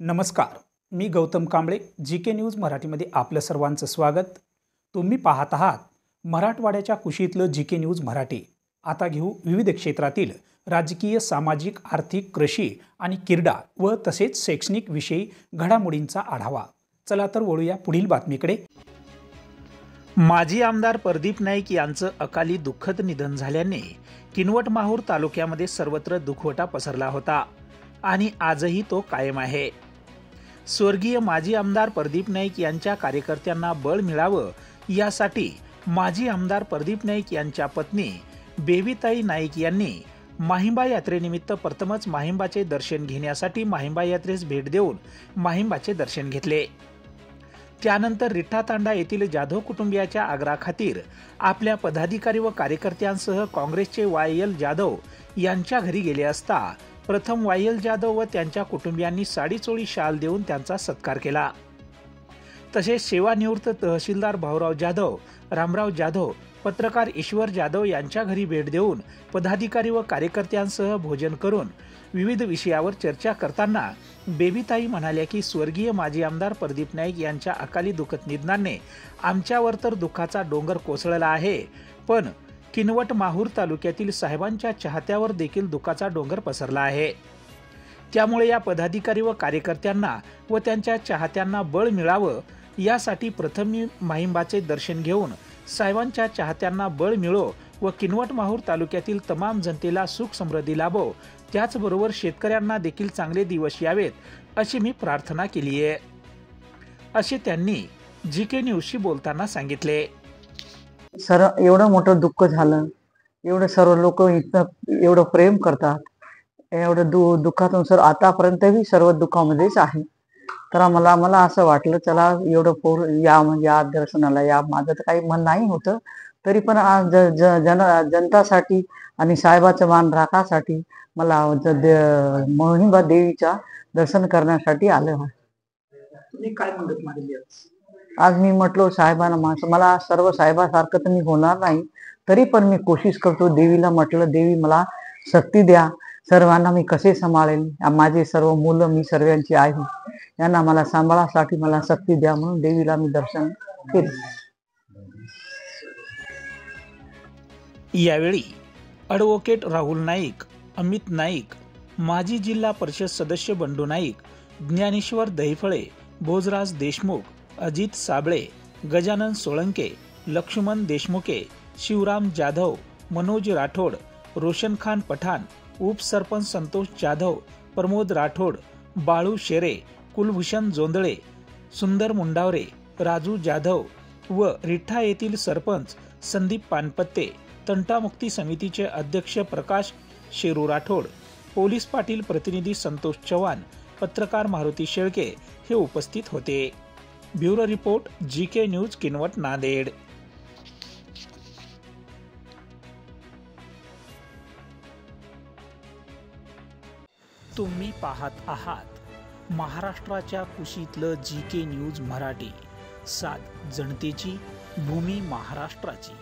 नमस्कार, मी Gautam Kamble. GK news मराठीमध्ये आपलं सर्वांचं स्वागत. तुम्ही पाहत आहात मराठवाड्याच्या कुशीतलं जीके न्यूज मराठी. आता घेऊ विविध क्षेत्रातील राजकीय, सामाजिक, आर्थिक, कृषी आणि क्रीडा व तसेच शैक्षणिक विषयी घडामोडींचा आढावा. चला तर वळूया पुढील बातमीकडे. माजी आमदार प्रदीप नाईक यांचं अकाली दुःखद निधन झाल्याने किनवट माहूर तालुक्यामध्ये सर्वत्र दुखवटा पसरला होता आणि आजही तो कायम आहे. स्वर्गीय माजी आमदार प्रदीप नाईक यांच्या कार्यकर्त्यांना बळ मिळावं यासाठी माजी आमदार प्रदीप नाईक यांच्या पत्नी बेबीताई नाईक यांनी माहिंबा यात्रेनिमित्त प्रथमच माहिंबाचे दर्शन घेण्यासाठी माहिंबा यात्रेस भेट देऊन माहिंबाचे दर्शन घेतले. त्यानंतर रिठ्ठातांडा येथील जाधव कुटुंबियाच्या आग्रहाखातीर आपल्या पदाधिकारी व कार्यकर्त्यांसह काँग्रेसचे YL जाधव यांच्या घरी गेले असता प्रथम YL जाधव व त्यांच्या कुटुंबियांनी साडी चोळी शाल देऊन त्यांचा सत्कार केला. तसेच सेवानिवृत्त तहसीलदार भाऊराव जाधव, रामराव जाधव, पत्रकार ईश्वर जाधव यांच्या घरी भेट देऊन पदाधिकारी व कार्यकर्त्यांसह भोजन करून विविध विषयावर चर्चा करताना बेबीताई म्हणाल्या की स्वर्गीय माजी आमदार प्रदीप नाईक यांच्या अकाली दुःखद निधनाने आमच्यावर तर दुःखाचा डोंगर कोसळला आहे, पण किनवट माहूर तालुक्यातील साहेबांच्या चाहत्यावर देखील दुःखाचा डोंगर पसरला आहे. त्यामुळे या पदाधिकारी व कार्यकर्त्यांना व त्यांच्या चाहत्यांना बळ मिळावं यासाठी प्रथम मी माहिंबाचे दर्शन घेऊन साहेबांच्या चाहत्यांना बळ मिळो व किनवट माहूर तालुक्यातील तमाम जनतेला सुख समृद्धी लाभो, त्याचबरोबर शेतकऱ्यांना देखील चांगले दिवस यावेत अशी मी प्रार्थना केली आहे, असे त्यांनी जीके न्यूजशी बोलताना सांगितले. सर, एवढं मोठं दुःख झालं, एवढं सर्व लोक इतकं एवढं प्रेम करतात, एवढं दुःखातून सर आतापर्यंतही सर्व दुःखामध्येच आहे. तर मला असं वाटलं चला एवढं पोर या म्हणजे आज दर्शनाला या. माझं तर काही मन नाही होतं, तरी पण आज जनतासाठी आणि साहेबाचं मान राखासाठी मला महिंबा देवीच्या दर्शन करण्यासाठी आलं. तुम्ही काय मदत मागितली? आज मी म्हटलो साहेबांना, मला सर्व साहेबासारखं तर मी होणार नाही, तरी पण मी कोशिश करतो. देवीला म्हटलं, देवी मला शक्ती द्या, सर्वांना मी कसे सांभाळेल, माझे सर्व मुलं मी सर्वांची आई, यांना मला सांभाळासाठी मला शक्ती द्या, म्हणून देवीला मी दर्शन केले. यावेळी ॲडव्होकेट राहुल नाईक, अमित नाईक, माजी जिल्हा परिषद सदस्य बंडू नाईक, ज्ञानेश्वर दहिफळे, भोजराज देशमुख, अजित साबळे, गजानन सोळंके, लक्ष्मण देशमुखे, शिवराम जाधव, मनोज राठोड, रोशन खान पठाण, उपसरपंच संतोष जाधव, प्रमोद राठोड, बाळू शेरे, कुलभूषण जोंधळे, सुंदर मुंडावरे, राजू जाधव व रिठ्ठा येथील सरपंच संदीप पानपत्ते, तंटामुक्ती समितीचे अध्यक्ष प्रकाश शेरू राठोड, पोलीस पाटील प्रतिनिधी संतोष चव्हाण, पत्रकार मारुती शेळके हे उपस्थित होते. Bureau report, GK news, Kinwat, Nanded. तुम्ही पाहत आहात महाराष्ट्राच्या कुशीतलं जीके न्यूज मराठी. सात जनतेची, भूमी महाराष्ट्राची.